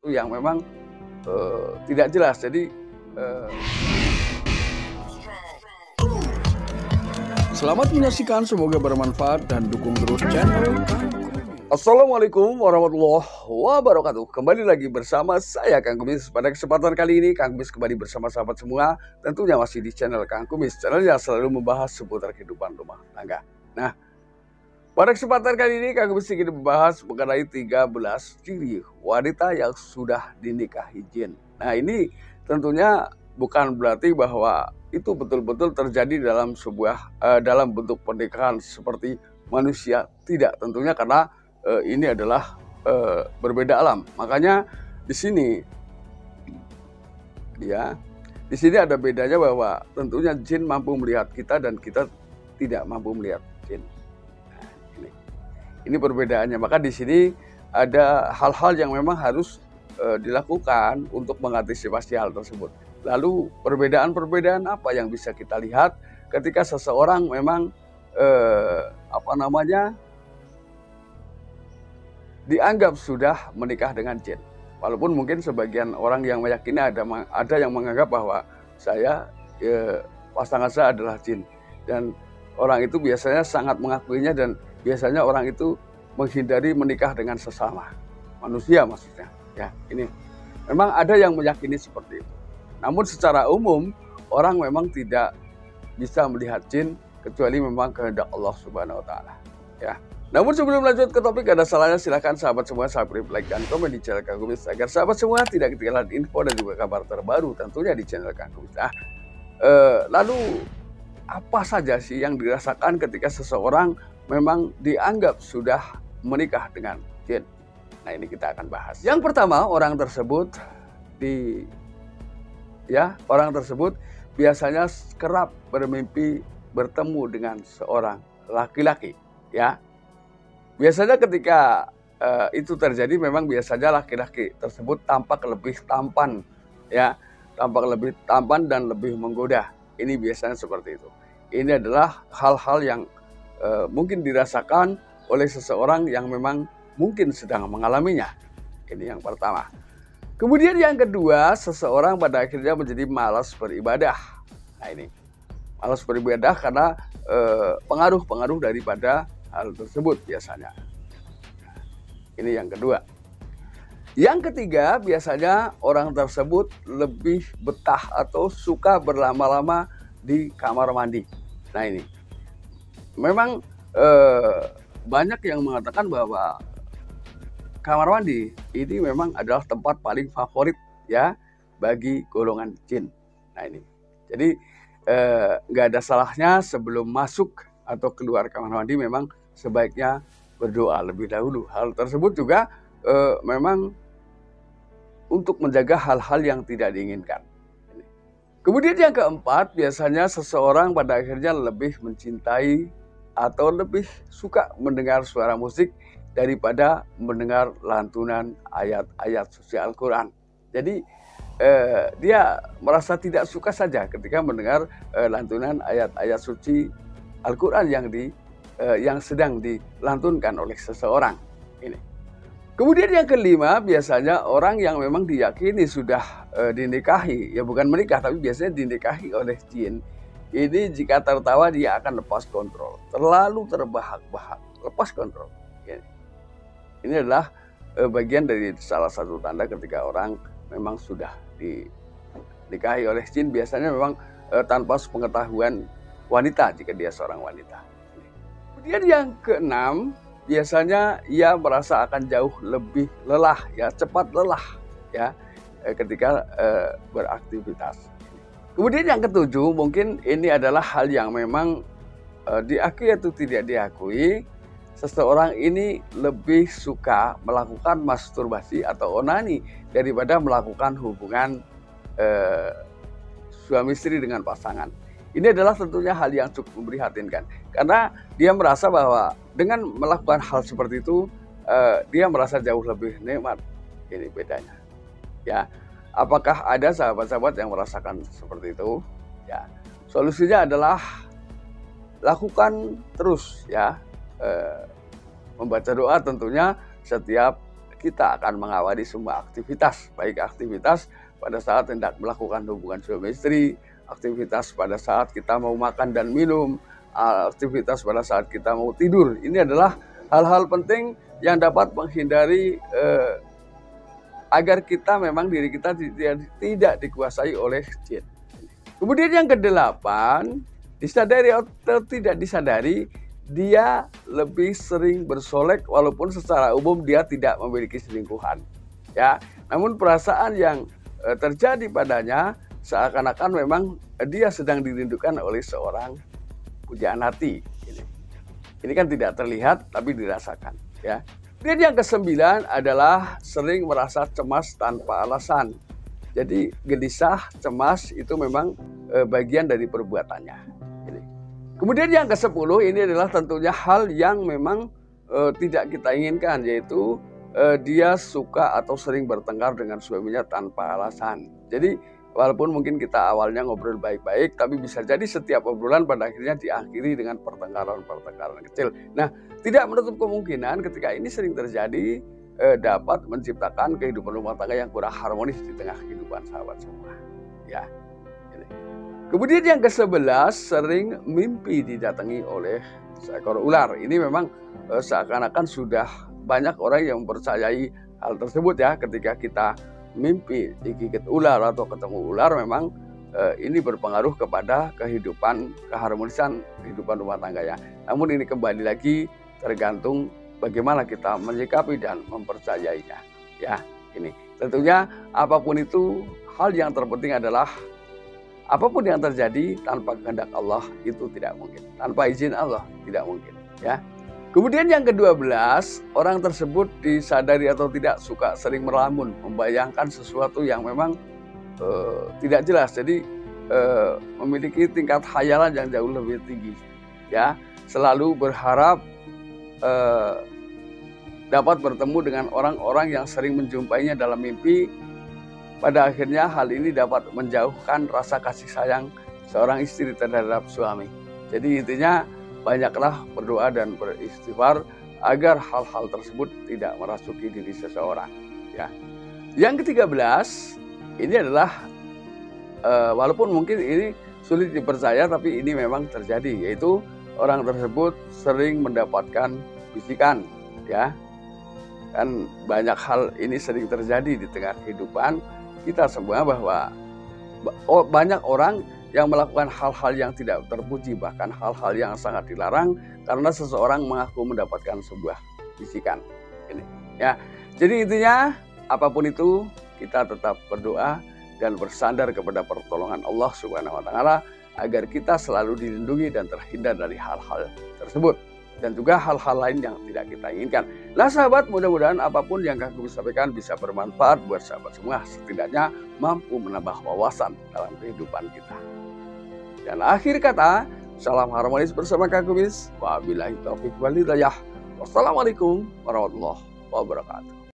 sesuatu yang memang tidak jelas. Jadi Selamat menyaksikan, semoga bermanfaat dan dukung terus channel. Assalamualaikum warahmatullahi wabarakatuh. Kembali lagi bersama saya Kang Kumis. Pada kesempatan kali ini Kang Kumis kembali bersama sahabat semua, tentunya masih di channel Kang Kumis, channel yang selalu membahas seputar kehidupan rumah tangga. Nah, pada kesempatan kali ini Kang Kumis ingin membahas mengenai 13 ciri wanita yang sudah dinikahi jin. Nah, ini tentunya bukan berarti bahwa itu betul-betul terjadi dalam dalam bentuk pernikahan seperti manusia, tidak, tentunya karena ini adalah berbeda alam. Makanya di sini ada bedanya bahwa tentunya jin mampu melihat kita dan kita tidak mampu melihat jin. Nah, ini perbedaannya. Maka di sini ada hal-hal yang memang harus dilakukan untuk mengantisipasi hal tersebut. Lalu perbedaan-perbedaan apa yang bisa kita lihat ketika seseorang memang dianggap sudah menikah dengan jin. Walaupun mungkin sebagian orang yang meyakini ada yang menganggap bahwa pasangan saya adalah jin, dan orang itu biasanya sangat mengakuinya, dan biasanya orang itu menghindari menikah dengan sesama manusia, maksudnya. Ya, ini memang ada yang meyakini seperti itu. Namun secara umum orang memang tidak bisa melihat jin kecuali memang kehendak Allah Subhanahu wa taala, ya. Namun sebelum lanjut ke topik, ada salahnya silakan sahabat semua subscribe, like, dan komen di channel Kang Kumis agar sahabat semua tidak ketinggalan info dan juga kabar terbaru tentunya di channel Kang Kumis. Nah, lalu apa saja sih yang dirasakan ketika seseorang memang dianggap sudah menikah dengan jin? Nah, ini kita akan bahas. Yang pertama, orang tersebut biasanya kerap bermimpi bertemu dengan seorang laki-laki, ya. Biasanya ketika itu terjadi, memang biasanya laki-laki tersebut tampak lebih tampan, ya, tampak lebih tampan dan lebih menggoda. Ini biasanya seperti itu. Ini adalah hal-hal yang mungkin dirasakan oleh seseorang yang memang mungkin sedang mengalaminya. Ini yang pertama. Kemudian yang kedua, seseorang pada akhirnya menjadi malas beribadah. Nah, ini malas beribadah karena pengaruh-pengaruh daripada hal tersebut biasanya. Nah, ini yang kedua. Yang ketiga, biasanya orang tersebut lebih betah atau suka berlama-lama di kamar mandi. Nah, ini memang banyak yang mengatakan bahwa kamar mandi ini memang adalah tempat paling favorit, ya, bagi golongan jin. Nah, ini jadi nggak ada salahnya sebelum masuk atau keluar kamar mandi memang sebaiknya berdoa lebih dahulu. Hal tersebut juga memang untuk menjaga hal-hal yang tidak diinginkan. Kemudian yang keempat, biasanya seseorang pada akhirnya lebih mencintai atau lebih suka mendengar suara musik daripada mendengar lantunan ayat-ayat suci Al-Quran. Jadi dia merasa tidak suka saja ketika mendengar lantunan ayat-ayat suci Al-Quran yang sedang dilantunkan oleh seseorang. Ini. Kemudian yang kelima, biasanya orang yang memang diyakini sudah dinikahi, ya bukan menikah tapi biasanya dinikahi oleh jin. Ini jika tertawa dia akan lepas kontrol, terlalu terbahak-bahak, lepas kontrol. Ini adalah bagian dari salah satu tanda ketika orang memang sudah dinikahi oleh jin, biasanya memang tanpa sepengetahuan wanita jika dia seorang wanita. Kemudian yang keenam, biasanya ia merasa akan jauh lebih lelah, ya, cepat lelah, ya, ketika beraktivitas. Kemudian yang ketujuh, mungkin ini adalah hal yang memang diakui atau tidak diakui, seseorang ini lebih suka melakukan masturbasi atau onani daripada melakukan hubungan suami istri dengan pasangan. Ini adalah tentunya hal yang cukup memprihatinkan, karena dia merasa bahwa dengan melakukan hal seperti itu dia merasa jauh lebih nikmat. Ini bedanya, ya. Apakah ada sahabat-sahabat yang merasakan seperti itu? Ya, solusinya adalah lakukan terus, ya, membaca doa tentunya setiap kita akan mengawali semua aktivitas, baik aktivitas pada saat hendak melakukan hubungan suami istri, aktivitas pada saat kita mau makan dan minum, aktivitas pada saat kita mau tidur. Ini adalah hal-hal penting yang dapat menghindari agar kita memang diri kita tidak dikuasai oleh jin. Kemudian yang kedelapan, disadari atau tidak disadari, dia lebih sering bersolek walaupun secara umum dia tidak memiliki selingkuhan. Ya, namun perasaan yang terjadi padanya seakan-akan memang dia sedang dirindukan oleh seorang pujaan hati. Ini kan tidak terlihat tapi dirasakan. Ya. Dan yang kesembilan adalah sering merasa cemas tanpa alasan. Jadi gelisah, cemas itu memang bagian dari perbuatannya. Kemudian yang ke-10 ini adalah tentunya hal yang memang tidak kita inginkan, yaitu dia suka atau sering bertengkar dengan suaminya tanpa alasan. Jadi walaupun mungkin kita awalnya ngobrol baik-baik, tapi bisa jadi setiap obrolan pada akhirnya diakhiri dengan pertengkaran-pertengkaran kecil. Nah, tidak menutup kemungkinan ketika ini sering terjadi dapat menciptakan kehidupan rumah tangga yang kurang harmonis di tengah kehidupan sahabat semua. Ya. Kemudian yang ke-11, sering mimpi didatangi oleh seekor ular. Ini memang seakan-akan sudah banyak orang yang mempercayai hal tersebut ya. Ketika kita mimpi digigit ular atau ketemu ular, memang ini berpengaruh kepada keharmonisan kehidupan rumah tangga ya. Namun ini kembali lagi tergantung bagaimana kita menyikapi dan mempercayainya. Ya, ini tentunya apapun itu, hal yang terpenting adalah apapun yang terjadi tanpa kehendak Allah itu tidak mungkin. Tanpa izin Allah tidak mungkin. Ya. Kemudian yang ke-12, orang tersebut disadari atau tidak suka sering melamun, membayangkan sesuatu yang memang tidak jelas. Jadi memiliki tingkat khayalan yang jauh lebih tinggi. Ya, selalu berharap dapat bertemu dengan orang-orang yang sering menjumpainya dalam mimpi. Pada akhirnya hal ini dapat menjauhkan rasa kasih sayang seorang istri terhadap suami. Jadi intinya banyaklah berdoa dan beristighfar agar hal-hal tersebut tidak merasuki diri seseorang. Ya. Yang ke-13 ini adalah walaupun mungkin ini sulit dipercaya, tapi ini memang terjadi, yaitu orang tersebut sering mendapatkan bisikan. Ya, kan banyak hal ini sering terjadi di tengah kehidupan kita semua, bahwa banyak orang yang melakukan hal-hal yang tidak terpuji, bahkan hal-hal yang sangat dilarang karena seseorang mengaku mendapatkan sebuah bisikan. Ini, ya. Jadi intinya apapun itu kita tetap berdoa dan bersandar kepada pertolongan Allah Subhanahu wa taala agar kita selalu dilindungi dan terhindar dari hal-hal tersebut. Dan juga hal-hal lain yang tidak kita inginkan. Nah sahabat, mudah-mudahan apapun yang kami sampaikan bisa bermanfaat buat sahabat semua. Setidaknya mampu menambah wawasan dalam kehidupan kita. Dan akhir kata, salam harmonis bersama Kak Kumis. Wabillahi taufiq wal hidayah. Wassalamualaikum warahmatullahi wabarakatuh.